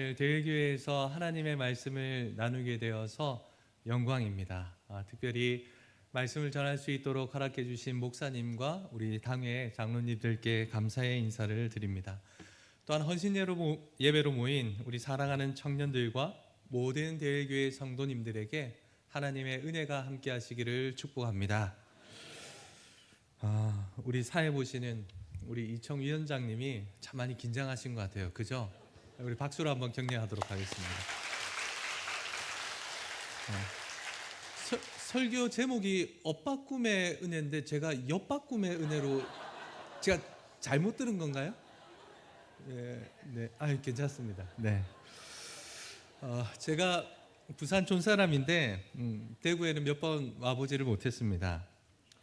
오늘 대일교회에서 하나님의 말씀을 나누게 되어서 영광입니다. 특별히 말씀을 전할 수 있도록 허락해 주신 목사님과 우리 당회 장로님들께 감사의 인사를 드립니다. 또한 헌신 예배로 모인 우리 사랑하는 청년들과 모든 대일교회 성도님들에게 하나님의 은혜가 함께 하시기를 축복합니다. 우리 사회 보시는 우리 이청 위원장님이 참 많이 긴장하신 것 같아요. 그죠? 우리 박수로 한번 격려하도록 하겠습니다. 설교 제목이 엇바꿈의 은혜인데 제가 엿바꿈의 은혜로 제가 잘못 들은 건가요? 네, 괜찮습니다. 네. 제가 부산 촌 사람인데 대구에는 몇 번 와보지를 못했습니다.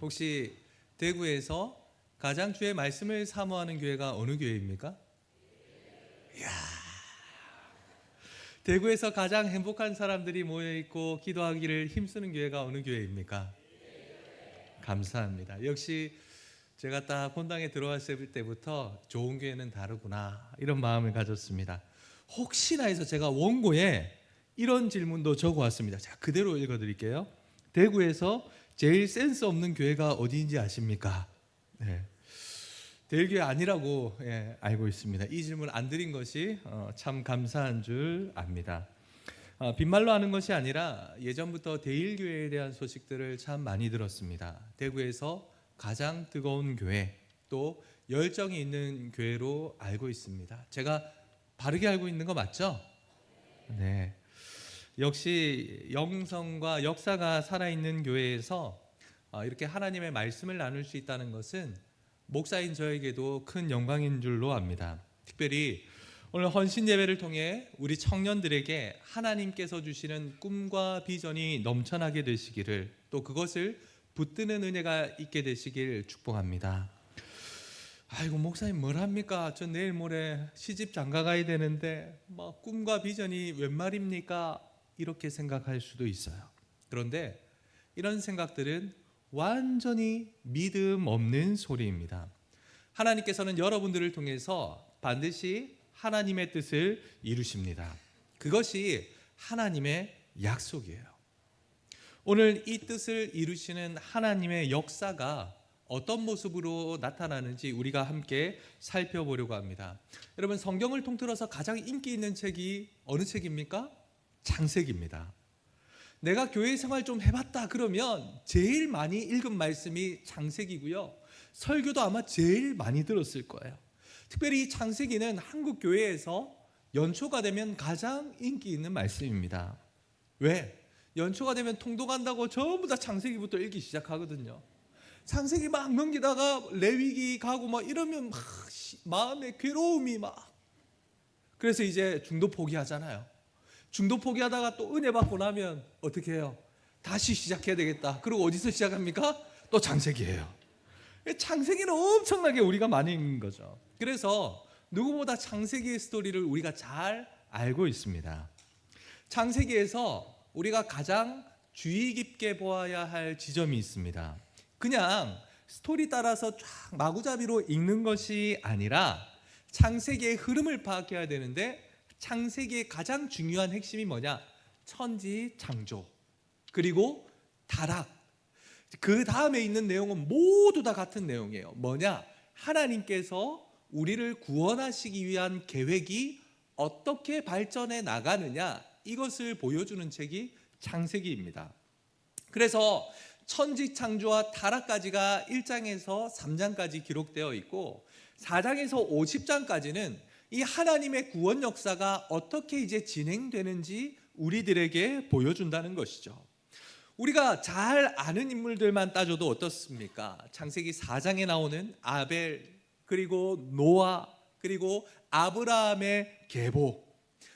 혹시 대구에서 가장 주의 말씀을 사모하는 교회가 어느 교회입니까? 이야, 대구에서 가장 행복한 사람들이 모여있고 기도하기를 힘쓰는 교회가 어느 교회입니까? 감사합니다. 역시 제가 딱 본당에 들어왔을 때부터 좋은 교회는 다르구나 이런 마음을 가졌습니다. 혹시나 해서 제가 원고에 이런 질문도 적어왔습니다. 제가 그대로 읽어드릴게요. 대구에서 제일 센스 없는 교회가 어디인지 아십니까? 네. 대일교회 아니라고 알고 있습니다. 이 질문 안 드린 것이 참 감사한 줄 압니다. 빈말로 하는 것이 아니라 예전부터 대일교회에 대한 소식들을 참 많이 들었습니다. 대구에서 가장 뜨거운 교회, 또 열정이 있는 교회로 알고 있습니다. 제가 바르게 알고 있는 거 맞죠? 네. 역시 영성과 역사가 살아있는 교회에서 이렇게 하나님의 말씀을 나눌 수 있다는 것은 목사인 저에게도 큰 영광인 줄로 압니다. 특별히 오늘 헌신 예배를 통해 우리 청년들에게 하나님께서 주시는 꿈과 비전이 넘쳐나게 되시기를, 또 그것을 붙드는 은혜가 있게 되시길 축복합니다. 아이고 목사님 뭘 합니까? 저 내일 모레 시집 장가 가야 되는데 꿈과 비전이 웬 말입니까? 이렇게 생각할 수도 있어요. 그런데 이런 생각들은 완전히 믿음 없는 소리입니다. 하나님께서는 여러분들을 통해서 반드시 하나님의 뜻을 이루십니다. 그것이 하나님의 약속이에요. 오늘 이 뜻을 이루시는 하나님의 역사가 어떤 모습으로 나타나는지 우리가 함께 살펴보려고 합니다. 여러분, 성경을 통틀어서 가장 인기 있는 책이 어느 책입니까? 창세기입니다. 내가 교회 생활 좀 해봤다 그러면 제일 많이 읽은 말씀이 창세기고요. 설교도 아마 제일 많이 들었을 거예요. 특별히 이 창세기는 한국 교회에서 연초가 되면 가장 인기 있는 말씀입니다. 왜? 연초가 되면 통도 간다고 전부 다 창세기부터 읽기 시작하거든요. 창세기 막 넘기다가 레위기 가고 이러면 마음에 괴로움이 그래서 이제 중도 포기하잖아요. 중도 포기하다가 또 은혜 받고 나면 어떻게 해요? 다시 시작해야 되겠다. 그리고 어디서 시작합니까? 또 창세기예요. 창세기는 엄청나게 우리가 많이 읽는 거죠. 그래서 누구보다 창세기의 스토리를 우리가 잘 알고 있습니다. 창세기에서 우리가 가장 주의 깊게 보아야 할 지점이 있습니다. 그냥 스토리 따라서 쫙 마구잡이로 읽는 것이 아니라 창세기의 흐름을 파악해야 되는데, 창세기의 가장 중요한 핵심이 뭐냐? 천지 창조, 그리고 타락. 그 다음에 있는 내용은 모두 다 같은 내용이에요. 뭐냐? 하나님께서 우리를 구원하시기 위한 계획이 어떻게 발전해 나가느냐, 이것을 보여주는 책이 창세기입니다. 그래서 천지 창조와 타락까지가 1장에서 3장까지 기록되어 있고, 4장에서 50장까지는 이 하나님의 구원 역사가 어떻게 이제 진행되는지 우리들에게 보여준다는 것이죠. 우리가 잘 아는 인물들만 따져도 어떻습니까? 창세기 4장에 나오는 아벨, 그리고 노아, 그리고 아브라함의 계보,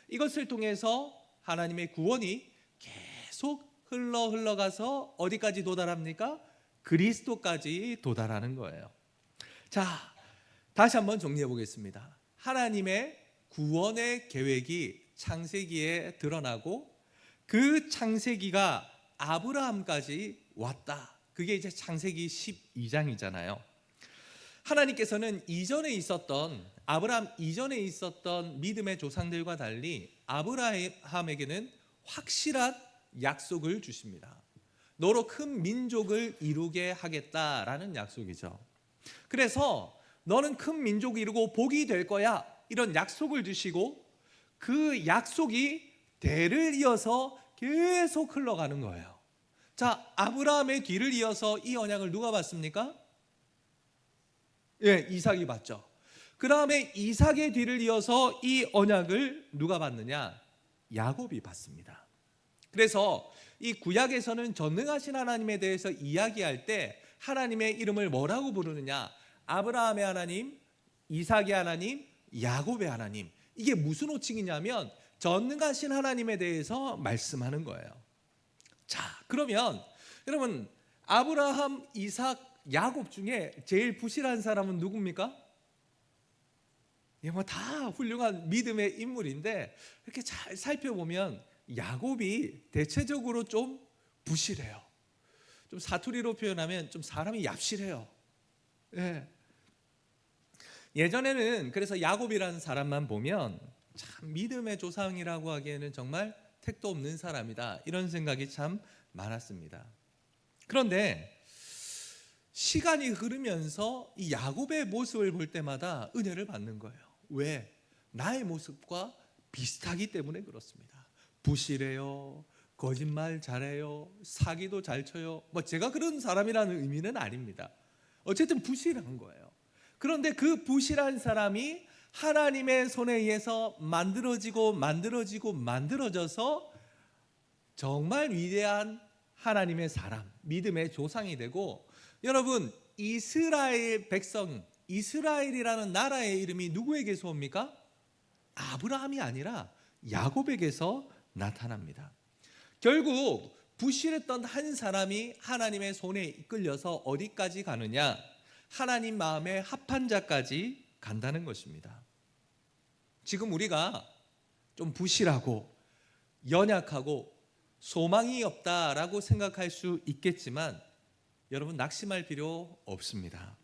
이것을 통해서 하나님의 구원이 계속 흘러가서 어디까지 도달합니까? 그리스도까지 도달하는 거예요. 자, 다시 한번 정리해 보겠습니다. 하나님의 구원의 계획이 창세기에 드러나고, 그 창세기가 아브라함까지 왔다. 그게 이제 창세기 12장이잖아요. 하나님께서는 아브라함 이전에 있었던 믿음의 조상들과 달리 아브라함에게는 확실한 약속을 주십니다. 너로 큰 민족을 이루게 하겠다라는 약속이죠. 그래서 너는 큰 민족이 이루고 복이 될 거야, 이런 약속을 주시고 그 약속이 대를 이어서 계속 흘러가는 거예요. 자, 아브라함의 뒤를 이어서 이 언약을 누가 받습니까? 예, 이삭이 받죠. 그 다음에 이삭의 뒤를 이어서 이 언약을 누가 받느냐? 야곱이 받습니다. 그래서 이 구약에서는 전능하신 하나님에 대해서 이야기할 때 하나님의 이름을 뭐라고 부르느냐? 아브라함의 하나님, 이삭의 하나님, 야곱의 하나님. 이게 무슨 호칭이냐면 전능하신 하나님에 대해서 말씀하는 거예요. 자, 그러면 여러분, 아브라함, 이삭, 야곱 중에 제일 부실한 사람은 누굽니까? 다 훌륭한 믿음의 인물인데 이렇게 잘 살펴보면 야곱이 대체적으로 좀 부실해요. 좀 사투리로 표현하면 좀 사람이 얍실해요. 예. 예전에는 그래서 야곱이라는 사람만 보면 참 믿음의 조상이라고 하기에는 정말 택도 없는 사람이다, 이런 생각이 참 많았습니다. 그런데 시간이 흐르면서 이 야곱의 모습을 볼 때마다 은혜를 받는 거예요. 왜? 나의 모습과 비슷하기 때문에 그렇습니다. 부실해요, 거짓말 잘해요, 사기도 잘 쳐요. 제가 그런 사람이라는 의미는 아닙니다. 어쨌든 부실한 거예요. 그런데 그 부실한 사람이 하나님의 손에 의해서 만들어져서 정말 위대한 하나님의 사람, 믿음의 조상이 되고, 여러분, 이스라엘 백성, 이스라엘이라는 나라의 이름이 누구에게서 옵니까? 아브라함이 아니라 야곱에게서 나타납니다. 결국 부실했던 한 사람이 하나님의 손에 이끌려서 어디까지 가느냐? 하나님 마음에 합한 자까지 간다는 것입니다. 지금 우리가 좀 부실하고 연약하고 소망이 없다라고 생각할 수 있겠지만 여러분, 낙심할 필요 없습니다.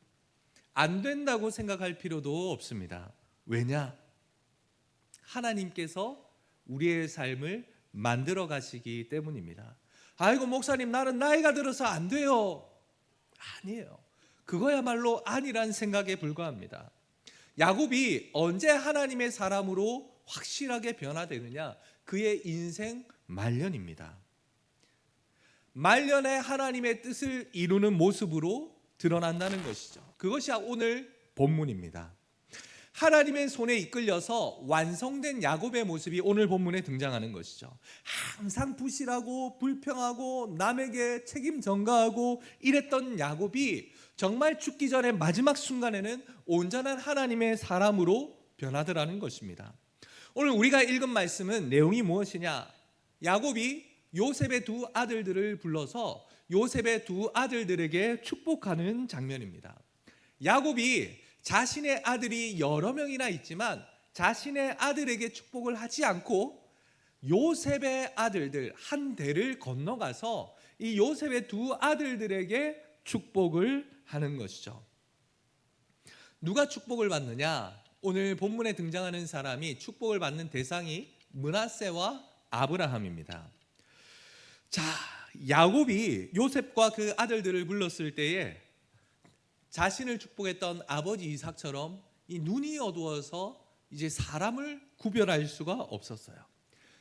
안 된다고 생각할 필요도 없습니다. 왜냐? 하나님께서 우리의 삶을 만들어 가시기 때문입니다. 아이고 목사님, 나는 나이가 들어서 안 돼요. 아니에요. 그거야말로 아니란 생각에 불과합니다. 야곱이 언제 하나님의 사람으로 확실하게 변화되느냐? 그의 인생 말년입니다. 말년에 하나님의 뜻을 이루는 모습으로 드러난다는 것이죠. 그것이 오늘 본문입니다. 하나님의 손에 이끌려서 완성된 야곱의 모습이 오늘 본문에 등장하는 것이죠. 항상 부실하고 불평하고 남에게 책임 전가하고 이랬던 야곱이 정말 죽기 전에 마지막 순간에는 온전한 하나님의 사람으로 변하더라는 것입니다. 오늘 우리가 읽은 말씀은 내용이 무엇이냐? 야곱이 요셉의 두 아들들을 불러서 요셉의 두 아들들에게 축복하는 장면입니다. 야곱이 자신의 아들이 여러 명이나 있지만 자신의 아들에게 축복을 하지 않고 요셉의 아들들 한 대를 건너가서 이 요셉의 두 아들들에게 축복을 하는 것이죠. 누가 축복을 받느냐? 오늘 본문에 등장하는 사람이 축복을 받는 대상이 므낫세와 아브라함입니다. 자, 야곱이 요셉과 그 아들들을 불렀을 때에 자신을 축복했던 아버지 이삭처럼 이 눈이 어두워서 이제 사람을 구별할 수가 없었어요.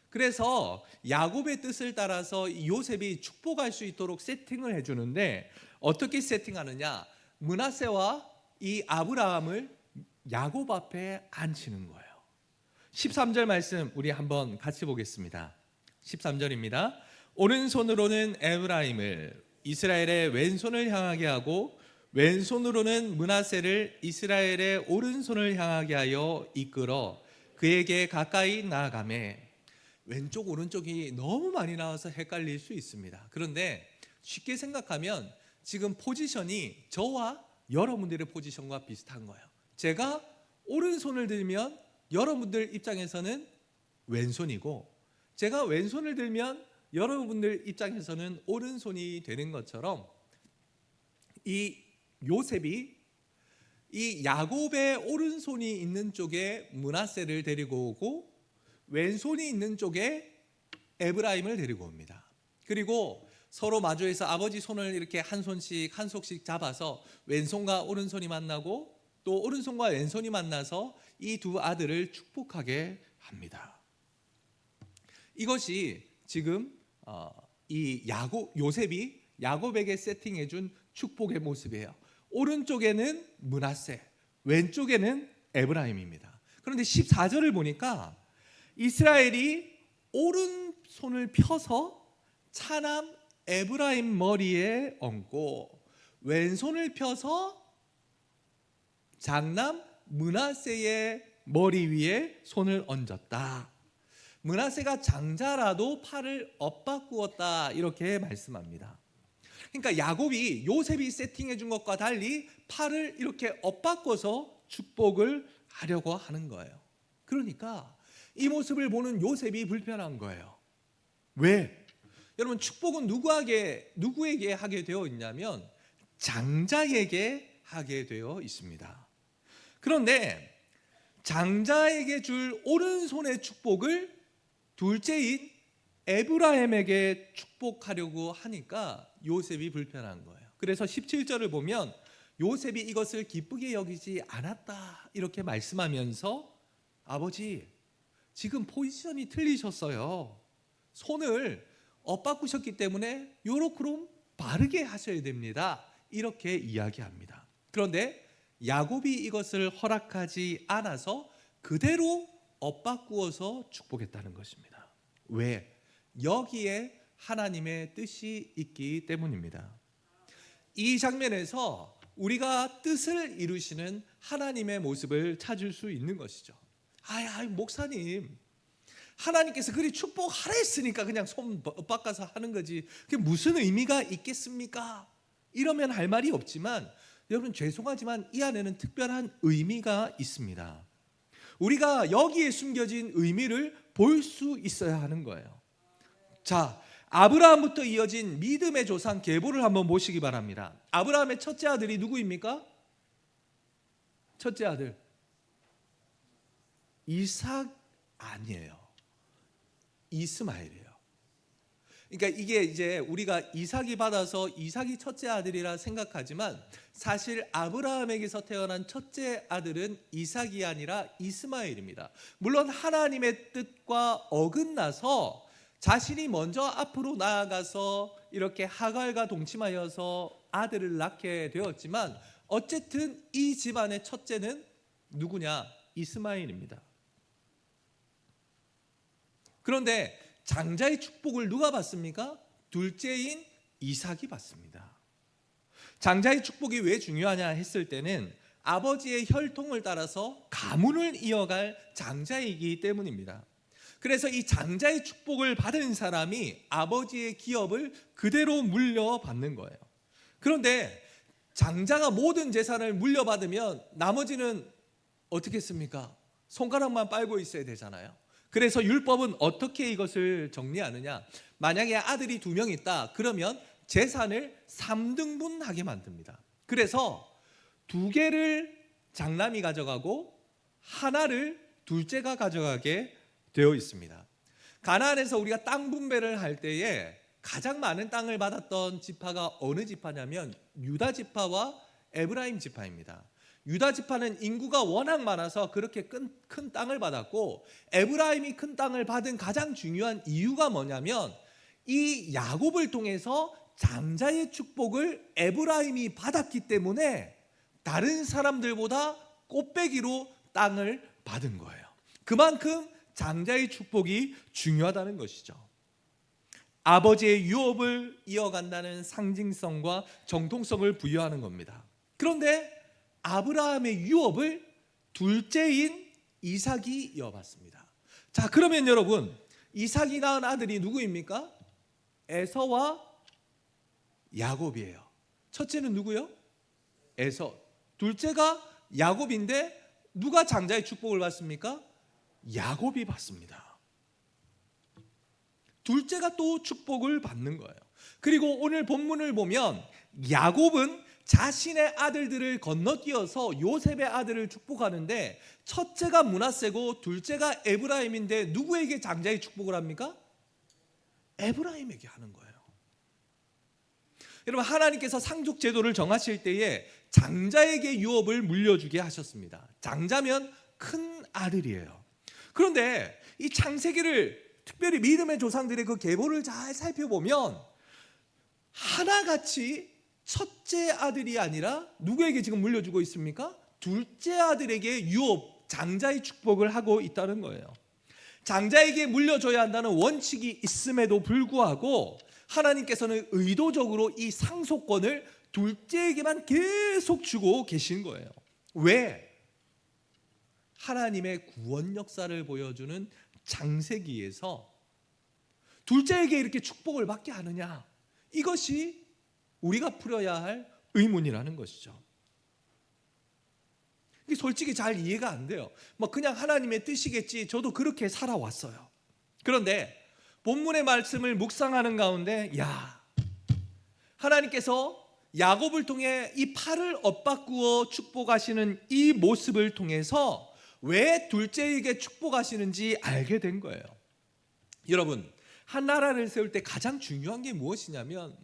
그래서 야곱의 뜻을 따라서 요셉이 축복할 수 있도록 세팅을 해주는데 어떻게 세팅하느냐? 므낫세와 이 아브라함을 야곱 앞에 앉히는 거예요. 13절 말씀 우리 한번 같이 보겠습니다. 13절입니다. 오른손으로는 에브라임을 이스라엘의 왼손을 향하게 하고 왼손으로는 므낫세를 이스라엘의 오른손을 향하게 하여 이끌어 그에게 가까이 나아가매. 왼쪽 오른쪽이 너무 많이 나와서 헷갈릴 수 있습니다. 그런데 쉽게 생각하면 지금 포지션이 저와 여러분들의 포지션과 비슷한 거예요. 제가 오른손을 들면 여러분들 입장에서는 왼손이고 제가 왼손을 들면 여러분들 입장에서는 오른손이 되는 것처럼 이 요셉이 이 야곱의 오른손이 있는 쪽에 므낫세를 데리고 오고 왼손이 있는 쪽에 에브라임을 데리고 옵니다. 그리고 서로 마주해서 아버지 손을 이렇게 한 손씩 잡아서 왼손과 오른손이 만나고 또 오른손과 왼손이 만나서 이 두 아들을 축복하게 합니다. 이것이 지금 이 요셉이 야곱에게 세팅해 준 축복의 모습이에요. 오른쪽에는 므낫세, 왼쪽에는 에브라임입니다. 그런데 14절을 보니까 이스라엘이 오른손을 펴서 차남 에브라임 머리에 얹고 왼손을 펴서 장남 므낫세의 머리 위에 손을 얹었다. 므낫세가 장자라도 팔을 엇바꾸었다 이렇게 말씀합니다. 그러니까 야곱이 요셉이 세팅해 준 것과 달리 팔을 이렇게 엇바꿔서 축복을 하려고 하는 거예요. 그러니까 이 모습을 보는 요셉이 불편한 거예요. 왜? 여러분, 축복은 누구에게 하게 되어 있냐면 장자에게 하게 되어 있습니다. 그런데 장자에게 줄 오른손의 축복을 둘째인 에브라임에게 축복하려고 하니까 요셉이 불편한 거예요. 그래서 17절을 보면 요셉이 이것을 기쁘게 여기지 않았다 이렇게 말씀하면서 아버지, 지금 포지션이 틀리셨어요. 손을 엇바꾸셨기 때문에 요렇게럼 바르게 하셔야 됩니다. 이렇게 이야기합니다. 그런데 야곱이 이것을 허락하지 않아서 그대로 엇바꾸어서 축복했다는 것입니다. 왜? 여기에 하나님의 뜻이 있기 때문입니다. 이 장면에서 우리가 뜻을 이루시는 하나님의 모습을 찾을 수 있는 것이죠. 목사님, 하나님께서 그리 축복하라 했으니까 그냥 손 엇바꿔서 하는 거지 그게 무슨 의미가 있겠습니까? 이러면 할 말이 없지만 여러분, 죄송하지만 이 안에는 특별한 의미가 있습니다. 우리가 여기에 숨겨진 의미를 볼 수 있어야 하는 거예요. 자, 아브라함부터 이어진 믿음의 조상 계보를 한번 보시기 바랍니다. 아브라함의 첫째 아들이 누구입니까? 첫째 아들 이삭 아니에요. 이스마엘이에요. 그러니까 이게 이제 우리가 이삭이 받아서 이삭이 첫째 아들이라 생각하지만 사실 아브라함에게서 태어난 첫째 아들은 이삭이 아니라 이스마엘입니다. 물론 하나님의 뜻과 어긋나서 자신이 먼저 앞으로 나아가서 이렇게 하갈과 동침하여서 아들을 낳게 되었지만 어쨌든 이 집안의 첫째는 누구냐? 이스마엘입니다. 그런데 장자의 축복을 누가 받습니까? 둘째인 이삭이 받습니다. 장자의 축복이 왜 중요하냐 했을 때는 아버지의 혈통을 따라서 가문을 이어갈 장자이기 때문입니다. 그래서 이 장자의 축복을 받은 사람이 아버지의 기업을 그대로 물려받는 거예요. 그런데 장자가 모든 재산을 물려받으면 나머지는 어떻게 했습니까? 손가락만 빨고 있어야 되잖아요. 그래서 율법은 어떻게 이것을 정리하느냐? 만약에 아들이 2명 있다 그러면 재산을 3등분하게 만듭니다. 그래서 2개를 장남이 가져가고 하나를 둘째가 가져가게 되어 있습니다. 가나안에서 우리가 땅 분배를 할 때에 가장 많은 땅을 받았던 지파가 어느 지파냐면 유다 지파와 에브라임 지파입니다. 유다 지파는 인구가 워낙 많아서 그렇게 큰 땅을 받았고, 에브라임이 큰 땅을 받은 가장 중요한 이유가 뭐냐면 이 야곱을 통해서 장자의 축복을 에브라임이 받았기 때문에 다른 사람들보다 꽃배기로 땅을 받은 거예요. 그만큼 장자의 축복이 중요하다는 것이죠. 아버지의 유업을 이어간다는 상징성과 정통성을 부여하는 겁니다. 그런데 아브라함의 유업을 둘째인 이삭이 이어받습니다. 자, 그러면 여러분, 이삭이 낳은 아들이 누구입니까? 에서와 야곱이에요. 첫째는 누구요? 에서. 둘째가 야곱인데 누가 장자의 축복을 받습니까? 야곱이 받습니다. 둘째가 또 축복을 받는 거예요. 그리고 오늘 본문을 보면 야곱은 자신의 아들들을 건너뛰어서 요셉의 아들을 축복하는데 첫째가 므낫세고 둘째가 에브라임인데 누구에게 장자의 축복을 합니까? 에브라임에게 하는 거예요. 여러분, 하나님께서 상속 제도를 정하실 때에 장자에게 유업을 물려주게 하셨습니다. 장자면 큰 아들이에요. 그런데 이 창세기를 특별히 믿음의 조상들의 그 계보를 잘 살펴보면 하나같이 첫째 아들이 아니라 누구에게 지금 물려주고 있습니까? 둘째 아들에게 유업, 장자의 축복을 하고 있다는 거예요. 장자에게 물려줘야 한다는 원칙이 있음에도 불구하고 하나님께서는 의도적으로 이 상속권을 둘째에게만 계속 주고 계신 거예요. 왜? 하나님의 구원 역사를 보여주는 창세기에서 둘째에게 이렇게 축복을 받게 하느냐, 이것이 우리가 풀어야 할 의문이라는 것이죠. 이게 솔직히 잘 이해가 안 돼요. 뭐 그냥 하나님의 뜻이겠지, 저도 그렇게 살아왔어요. 그런데 본문의 말씀을 묵상하는 가운데 하나님께서 야곱을 통해 이 팔을 엇바꾸어 축복하시는 이 모습을 통해서 왜 둘째에게 축복하시는지 알게 된 거예요. 여러분, 한 나라를 세울 때 가장 중요한 게 무엇이냐면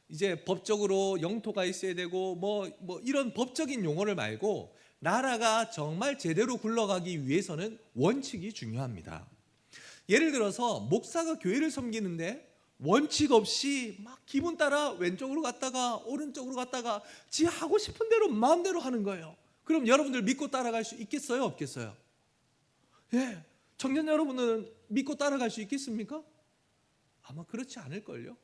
이제 법적으로 영토가 있어야 되고 이런 법적인 용어를 말고 나라가 정말 제대로 굴러가기 위해서는 원칙이 중요합니다. 예를 들어서 목사가 교회를 섬기는데 원칙 없이 막 기분 따라 왼쪽으로 갔다가 오른쪽으로 갔다가 지 하고 싶은 대로 마음대로 하는 거예요. 그럼 여러분들 믿고 따라갈 수 있겠어요? 없겠어요? 예, 청년 여러분은 믿고 따라갈 수 있겠습니까? 아마 그렇지 않을걸요.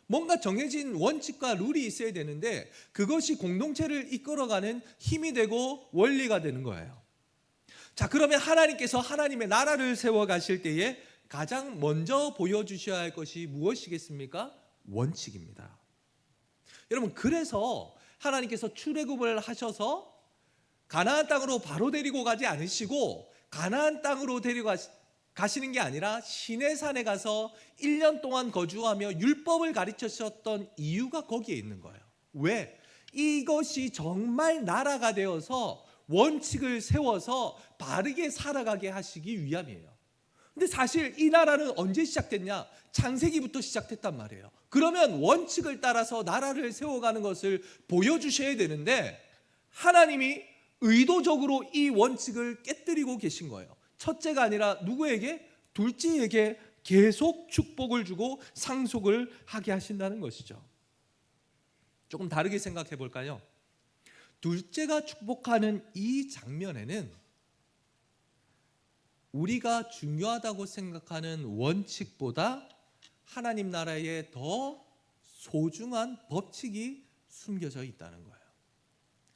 뭔가 정해진 원칙과 룰이 있어야 되는데 그것이 공동체를 이끌어가는 힘이 되고 원리가 되는 거예요. 자, 그러면 하나님께서 하나님의 나라를 세워가실 때에 가장 먼저 보여주셔야 할 것이 무엇이겠습니까? 원칙입니다. 여러분, 그래서 하나님께서 출애굽을 하셔서 가나안 땅으로 바로 데리고 가지 않으시고 가나안 땅으로 가시는 게 아니라 시내산에 가서 1년 동안 거주하며 율법을 가르치셨던 이유가 거기에 있는 거예요. 왜? 이것이 정말 나라가 되어서 원칙을 세워서 바르게 살아가게 하시기 위함이에요. 근데 사실 이 나라는 언제 시작됐냐? 창세기부터 시작됐단 말이에요. 그러면 원칙을 따라서 나라를 세워가는 것을 보여주셔야 되는데 하나님이 의도적으로 이 원칙을 깨뜨리고 계신 거예요. 첫째가 아니라 누구에게? 둘째에게 계속 축복을 주고 상속을 하게 하신다는 것이죠. 조금 다르게 생각해 볼까요? 둘째가 축복하는 이 장면에는 우리가 중요하다고 생각하는 원칙보다 하나님 나라에 더 소중한 법칙이 숨겨져 있다는 거예요.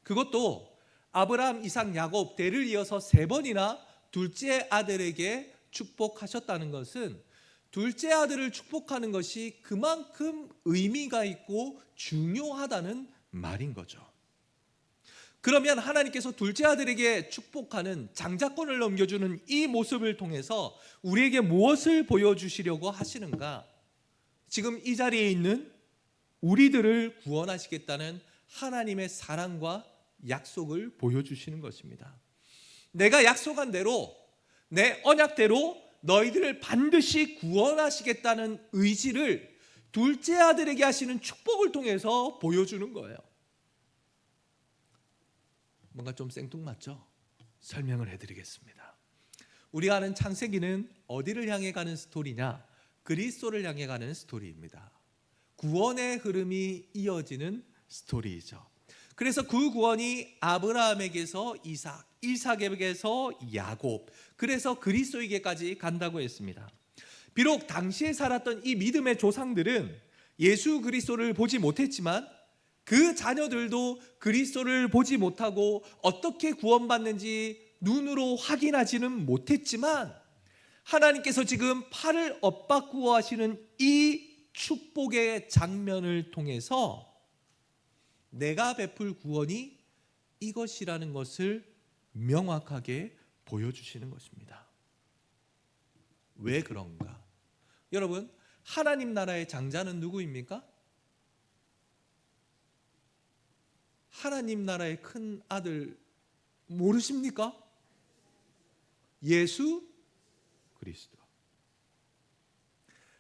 그것도 아브라함, 이삭, 야곱 대를 이어서 3번이나 둘째 아들에게 축복하셨다는 것은 둘째 아들을 축복하는 것이 그만큼 의미가 있고 중요하다는 말인 거죠. 그러면 하나님께서 둘째 아들에게 축복하는 장자권을 넘겨주는 이 모습을 통해서 우리에게 무엇을 보여주시려고 하시는가? 지금 이 자리에 있는 우리들을 구원하시겠다는 하나님의 사랑과 약속을 보여주시는 것입니다. 내가 약속한 대로, 내 언약대로 너희들을 반드시 구원하시겠다는 의지를 둘째 아들에게 하시는 축복을 통해서 보여주는 거예요. 뭔가 좀 생뚱맞죠? 설명을 해드리겠습니다. 우리가 아는 창세기는 어디를 향해 가는 스토리냐? 그리스도를 향해 가는 스토리입니다. 구원의 흐름이 이어지는 스토리이죠. 그래서 그 구원이 아브라함에게서 이삭, 이삭에게서 야곱, 그래서 그리스도에게까지 간다고 했습니다. 비록 당시에 살았던 이 믿음의 조상들은 예수 그리스도를 보지 못했지만 그 자녀들도 그리스도를 보지 못하고 어떻게 구원받는지 눈으로 확인하지는 못했지만 하나님께서 지금 팔을 엇바꾸어 하시는 이 축복의 장면을 통해서 내가 베풀 구원이 이것이라는 것을 명확하게 보여주시는 것입니다. 왜 그런가? 여러분, 하나님 나라의 장자는 누구입니까? 하나님 나라의 큰 아들 모르십니까? 예수 그리스도.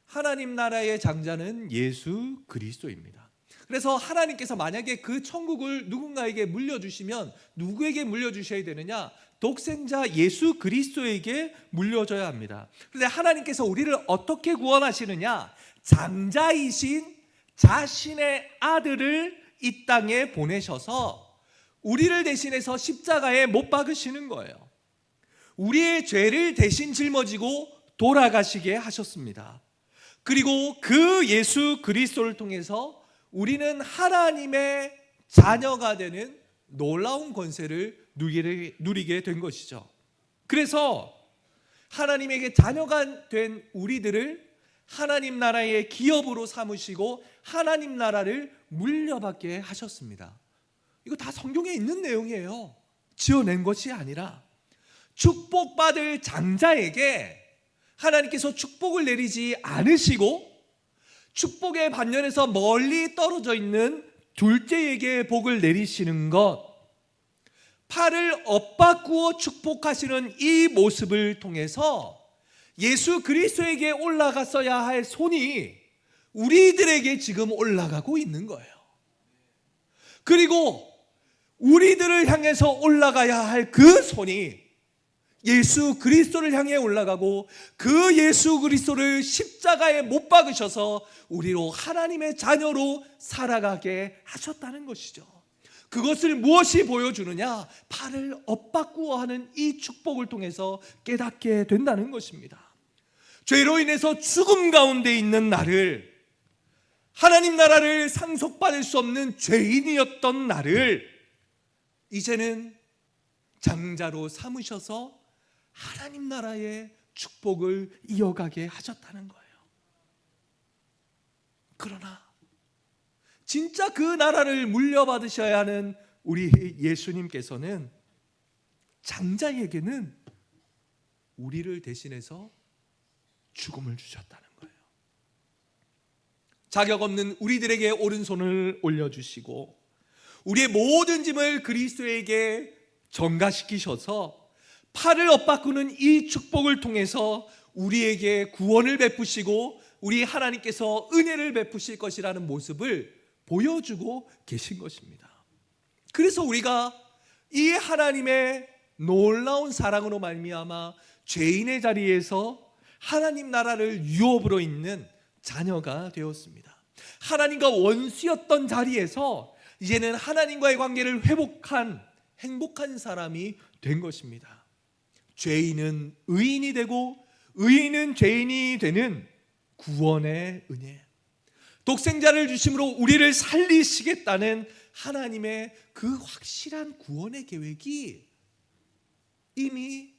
하나님 나라의 장자는 예수 그리스도입니다. 그래서 하나님께서 만약에 그 천국을 누군가에게 물려주시면 누구에게 물려주셔야 되느냐? 독생자 예수 그리스도에게 물려줘야 합니다. 그런데 하나님께서 우리를 어떻게 구원하시느냐? 장자이신 자신의 아들을 이 땅에 보내셔서 우리를 대신해서 십자가에 못 박으시는 거예요. 우리의 죄를 대신 짊어지고 돌아가시게 하셨습니다. 그리고 그 예수 그리스도를 통해서 우리는 하나님의 자녀가 되는 놀라운 권세를 누리게 된 것이죠. 그래서 하나님에게 자녀가 된 우리들을 하나님 나라의 기업으로 삼으시고 하나님 나라를 물려받게 하셨습니다. 이거 다 성경에 있는 내용이에요. 지어낸 것이 아니라 축복받을 장자에게 하나님께서 축복을 내리지 않으시고 축복의 반면에서 멀리 떨어져 있는 둘째에게 복을 내리시는 것, 팔을 엇바꾸어 축복하시는 이 모습을 통해서 예수 그리스도에게 올라갔어야 할 손이 우리들에게 지금 올라가고 있는 거예요. 그리고 우리들을 향해서 올라가야 할 그 손이 예수 그리스도를 향해 올라가고 그 예수 그리스도를 십자가에 못 박으셔서 우리로 하나님의 자녀로 살아가게 하셨다는 것이죠. 그것을 무엇이 보여주느냐? 팔을 엇바꾸어 하는 이 축복을 통해서 깨닫게 된다는 것입니다. 죄로 인해서 죽음 가운데 있는 나를, 하나님 나라를 상속받을 수 없는 죄인이었던 나를 이제는 장자로 삼으셔서 하나님 나라의 축복을 이어가게 하셨다는 거예요. 그러나 진짜 그 나라를 물려받으셔야 하는 우리 예수님께서는 장자에게는 우리를 대신해서 죽음을 주셨다는 거예요. 자격 없는 우리들에게 오른손을 올려주시고 우리의 모든 짐을 그리스도에게 전가시키셔서 팔을 엇바꾸는 이 축복을 통해서 우리에게 구원을 베푸시고 우리 하나님께서 은혜를 베푸실 것이라는 모습을 보여주고 계신 것입니다. 그래서 우리가 이 하나님의 놀라운 사랑으로 말미암아 죄인의 자리에서 하나님 나라를 유업으로 잇는 자녀가 되었습니다. 하나님과 원수였던 자리에서 이제는 하나님과의 관계를 회복한 행복한 사람이 된 것입니다. 죄인은 의인이 되고 의인은 죄인이 되는 구원의 은혜, 독생자를 주심으로 우리를 살리시겠다는 하나님의 그 확실한 구원의 계획이 이미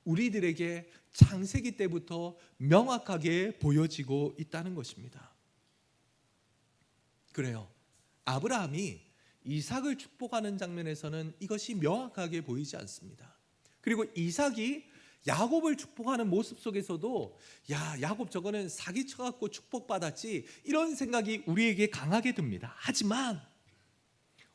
우리들에게 창세기 때부터 명확하게 보여지고 있다는 것입니다. 그래요. 아브라함이 이삭을 축복하는 장면에서는 이것이 명확하게 보이지 않습니다. 그리고 이삭이 야곱을 축복하는 모습 속에서도 야곱 저거는 사기쳐갖고 축복받았지 이런 생각이 우리에게 강하게 듭니다. 하지만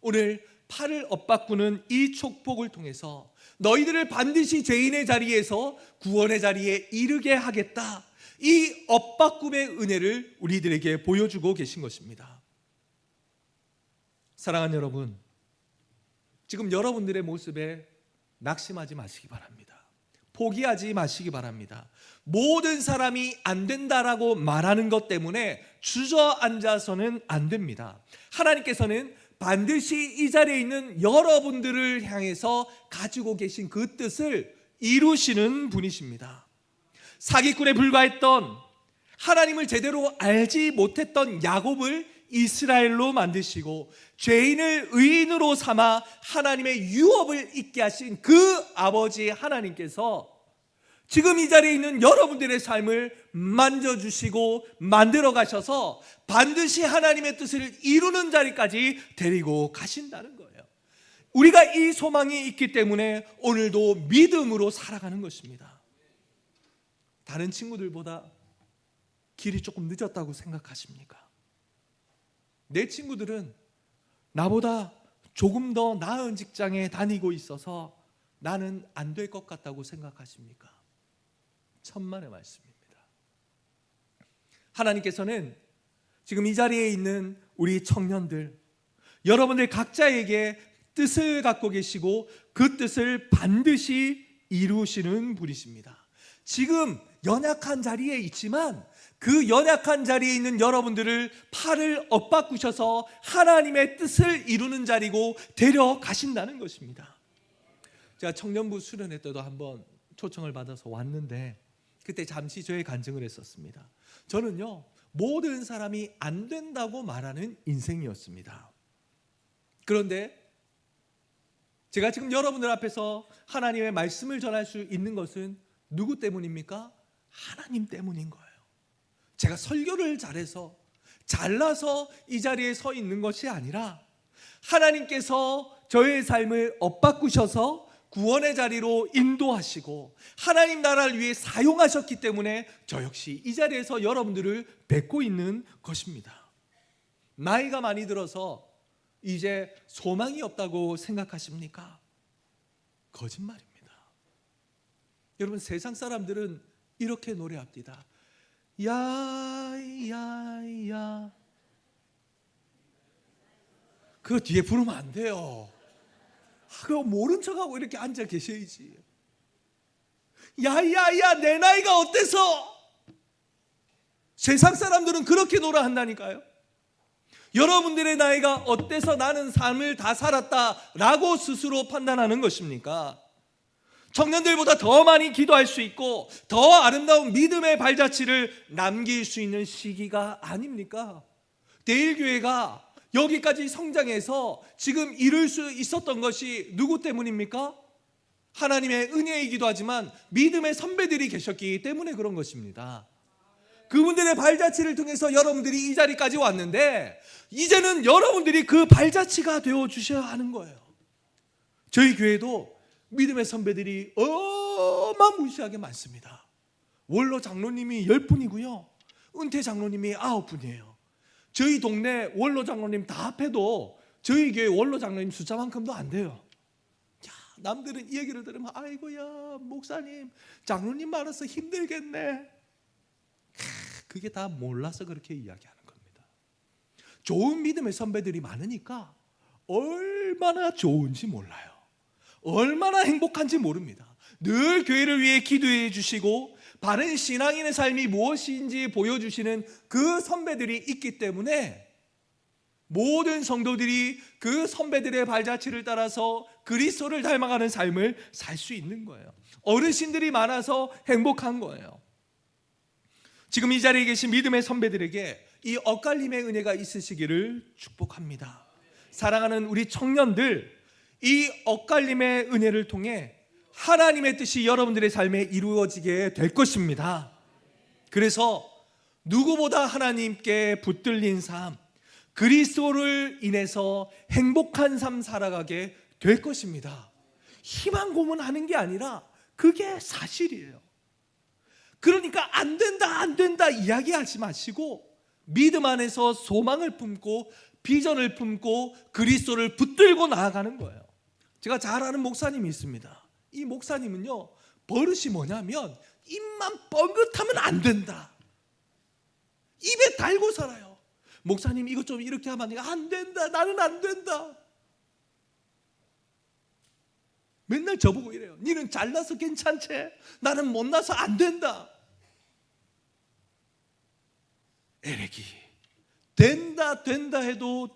오늘 팔을 엇바꾸는 이 축복을 통해서 너희들을 반드시 죄인의 자리에서 구원의 자리에 이르게 하겠다, 이 엇바꿈의 은혜를 우리들에게 보여주고 계신 것입니다. 사랑하는 여러분, 지금 여러분들의 모습에 낙심하지 마시기 바랍니다. 포기하지 마시기 바랍니다. 모든 사람이 안 된다라고 말하는 것 때문에 주저앉아서는 안 됩니다. 하나님께서는 반드시 이 자리에 있는 여러분들을 향해서 가지고 계신 그 뜻을 이루시는 분이십니다. 사기꾼에 불과했던, 하나님을 제대로 알지 못했던 야곱을 이스라엘로 만드시고 죄인을 의인으로 삼아 하나님의 유업을 있게 하신 그 아버지 하나님께서 지금 이 자리에 있는 여러분들의 삶을 만져주시고 만들어 가셔서 반드시 하나님의 뜻을 이루는 자리까지 데리고 가신다는 거예요. 우리가 이 소망이 있기 때문에 오늘도 믿음으로 살아가는 것입니다. 다른 친구들보다 길이 조금 늦었다고 생각하십니까? 내 친구들은 나보다 조금 더 나은 직장에 다니고 있어서 나는 안 될 것 같다고 생각하십니까? 천만의 말씀입니다. 하나님께서는 지금 이 자리에 있는 우리 청년들, 여러분들 각자에게 뜻을 갖고 계시고 그 뜻을 반드시 이루시는 분이십니다. 지금 연약한 자리에 있지만 그 연약한 자리에 있는 여러분들을 팔을 엇바꾸셔서 하나님의 뜻을 이루는 자리고 데려가신다는 것입니다. 제가 청년부 수련회 때도 한번 초청을 받아서 왔는데 그때 잠시 저의 간증을 했었습니다. 저는요, 모든 사람이 안 된다고 말하는 인생이었습니다. 그런데 제가 지금 여러분들 앞에서 하나님의 말씀을 전할 수 있는 것은 누구 때문입니까? 하나님 때문인 거예요. 제가 설교를 잘해서 잘나서 이 자리에 서 있는 것이 아니라 하나님께서 저의 삶을 엇바꾸셔서 구원의 자리로 인도하시고 하나님 나라를 위해 사용하셨기 때문에 저 역시 이 자리에서 여러분들을 뵙고 있는 것입니다. 나이가 많이 들어서 이제 소망이 없다고 생각하십니까? 거짓말입니다. 여러분, 세상 사람들은 이렇게 노래합니다. 야야야. 그거 뒤에 부르면 안 돼요. 그거 모른 척하고 이렇게 앉아 계셔야지. 야야야, 내 나이가 어때서? 세상 사람들은 그렇게 노래한다니까요. 여러분들의 나이가 어때서 나는 삶을 다 살았다라고 스스로 판단하는 것입니까? 청년들보다 더 많이 기도할 수 있고 더 아름다운 믿음의 발자취를 남길 수 있는 시기가 아닙니까? 대일교회가 여기까지 성장해서 지금 이룰 수 있었던 것이 누구 때문입니까? 하나님의 은혜이기도 하지만 믿음의 선배들이 계셨기 때문에 그런 것입니다. 그분들의 발자취를 통해서 여러분들이 이 자리까지 왔는데 이제는 여러분들이 그 발자취가 되어주셔야 하는 거예요. 저희 교회도 믿음의 선배들이 어마무시하게 많습니다. 원로 장로님이 10분이고요 은퇴 장로님이 9분이에요 저희 동네 원로 장로님 다 합해도 저희 교회 원로 장로님 숫자만큼도 안 돼요. 야, 남들은 이 얘기를 들으면 아이고야 목사님 장로님 많아서 힘들겠네. 그게 다 몰라서 그렇게 이야기하는 겁니다. 좋은 믿음의 선배들이 많으니까 얼마나 좋은지 몰라요. 얼마나 행복한지 모릅니다. 늘 교회를 위해 기도해 주시고 바른 신앙인의 삶이 무엇인지 보여주시는 그 선배들이 있기 때문에 모든 성도들이 그 선배들의 발자취를 따라서 그리스도를 닮아가는 삶을 살 수 있는 거예요. 어르신들이 많아서 행복한 거예요. 지금 이 자리에 계신 믿음의 선배들에게 이 엇갈림의 은혜가 있으시기를 축복합니다. 사랑하는 우리 청년들, 이 엇갈림의 은혜를 통해 하나님의 뜻이 여러분들의 삶에 이루어지게 될 것입니다. 그래서 누구보다 하나님께 붙들린 삶, 그리스도를 인해서 행복한 삶 살아가게 될 것입니다. 희망 고문하는 게 아니라 그게 사실이에요. 그러니까 안 된다 이야기하지 마시고 믿음 안에서 소망을 품고 비전을 품고 그리스도를 붙들고 나아가는 거예요. 제가 잘 아는 목사님이 있습니다. 이 목사님은요 버릇이 뭐냐면 입만 뻥긋하면 안 된다. 입에 달고 살아요. 목사님 이것 좀 이렇게 하면 안 된다. 나는 안 된다. 맨날 저보고 이래요. 니는 잘나서 괜찮지? 나는 못나서 안 된다. 에레기. 된다 해도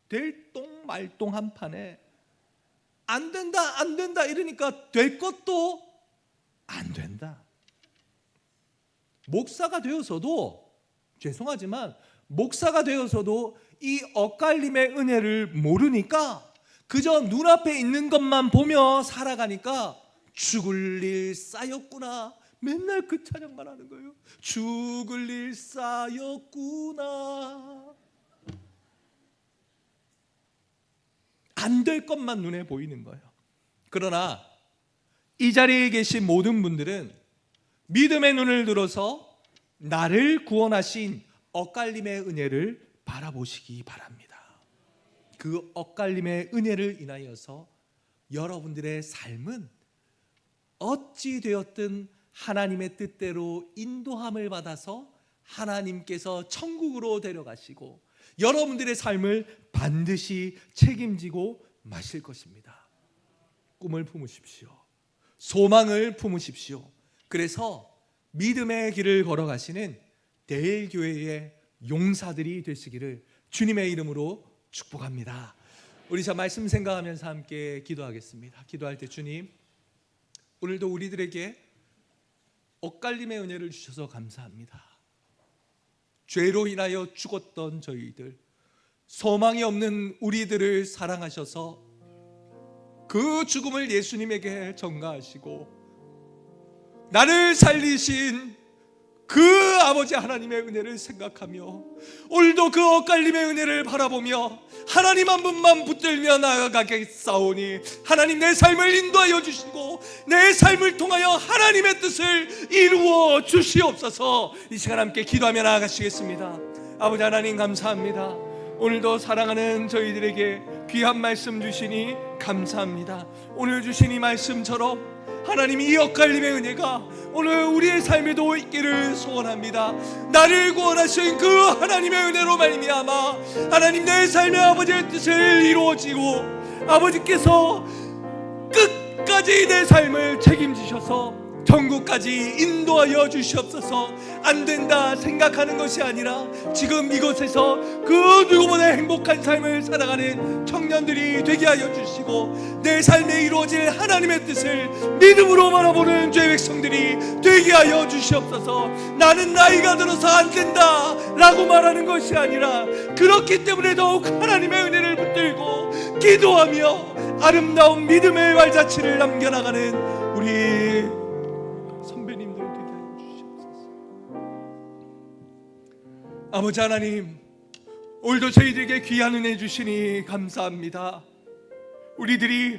될똥말똥 한 판에 안 된다 이러니까 될 것도 안 된다. 목사가 되어서도 죄송하지만 목사가 되어서도 이 엇갈림의 은혜를 모르니까 그저 눈앞에 있는 것만 보며 살아가니까 죽을 일 쌓였구나. 맨날 그 찬양만 하는 거예요. 죽을 일 쌓였구나. 안 될 것만 눈에 보이는 거예요. 그러나 이 자리에 계신 모든 분들은 믿음의 눈을 들어서 나를 구원하신 엇갈림의 은혜를 바라보시기 바랍니다. 그 엇갈림의 은혜를 인하여서 여러분들의 삶은 어찌 되었든 하나님의 뜻대로 인도함을 받아서 하나님께서 천국으로 데려가시고 여러분들의 삶을 반드시 책임지고 마실 것입니다. 꿈을 품으십시오. 소망을 품으십시오. 그래서 믿음의 길을 걸어가시는 대일교회의 용사들이 되시기를 주님의 이름으로 축복합니다. 우리 자 말씀 생각하면서 함께 기도하겠습니다. 기도할 때 주님, 오늘도 우리들에게 엇갈림의 은혜를 주셔서 감사합니다. 죄로 인하여 죽었던 저희들, 소망이 없는 우리들을 사랑하셔서 그 죽음을 예수님에게 전가하시고 나를 살리신 그 아버지 하나님의 은혜를 생각하며 오늘도 그 엇갈림의 은혜를 바라보며 하나님 한 분만 붙들며 나아가겠사오니 하나님 내 삶을 인도하여 주시고 내 삶을 통하여 하나님의 뜻을 이루어 주시옵소서. 이 시간 함께 기도하며 나아가시겠습니다. 아버지 하나님 감사합니다. 오늘도 사랑하는 저희들에게 귀한 말씀 주시니 감사합니다. 오늘 주신 이 말씀처럼 하나님 이 엇갈림의 은혜가 오늘 우리의 삶에도 있기를 소원합니다. 나를 구원하신 그 하나님의 은혜로 말미암아 하나님 내 삶의 아버지의 뜻을 이루어지고 아버지께서 끝까지 내 삶을 책임지셔서 천국까지 인도하여 주시옵소서. 안 된다 생각하는 것이 아니라 지금 이곳에서 그 누구보다 행복한 삶을 살아가는 청년들이 되게 하여 주시고 내 삶에 이루어질 하나님의 뜻을 믿음으로 바라보는 죄 백성들이 되게 하여 주시옵소서. 나는 나이가 들어서 안 된다 라고 말하는 것이 아니라 그렇기 때문에 더욱 하나님의 은혜를 붙들고 기도하며 아름다운 믿음의 발자취를 남겨나가는 우리 선배님들 되게 하여 주시옵소서. 아버지 하나님, 오늘도 저희들에게 귀한 은혜 주시니 감사합니다. 우리들이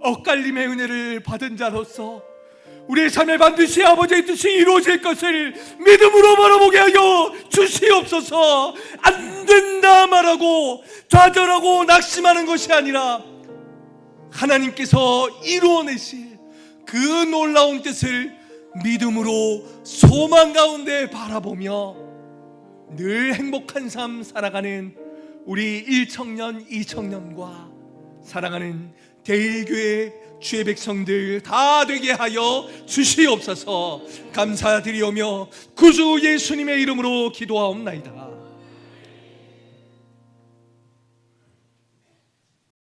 엇갈림의 은혜를 받은 자로서 우리의 삶에 반드시 아버지의 뜻이 이루어질 것을 믿음으로 바라보게 하여 주시옵소서. 안 된다 말하고 좌절하고 낙심하는 것이 아니라 하나님께서 이루어내실 그 놀라운 뜻을 믿음으로 소망 가운데 바라보며 늘 행복한 삶 살아가는 우리 1청년 2청년과 사랑하는 대일교회 주의 백성들 다 되게 하여 주시옵소서. 감사드리오며 구주 예수님의 이름으로 기도하옵나이다.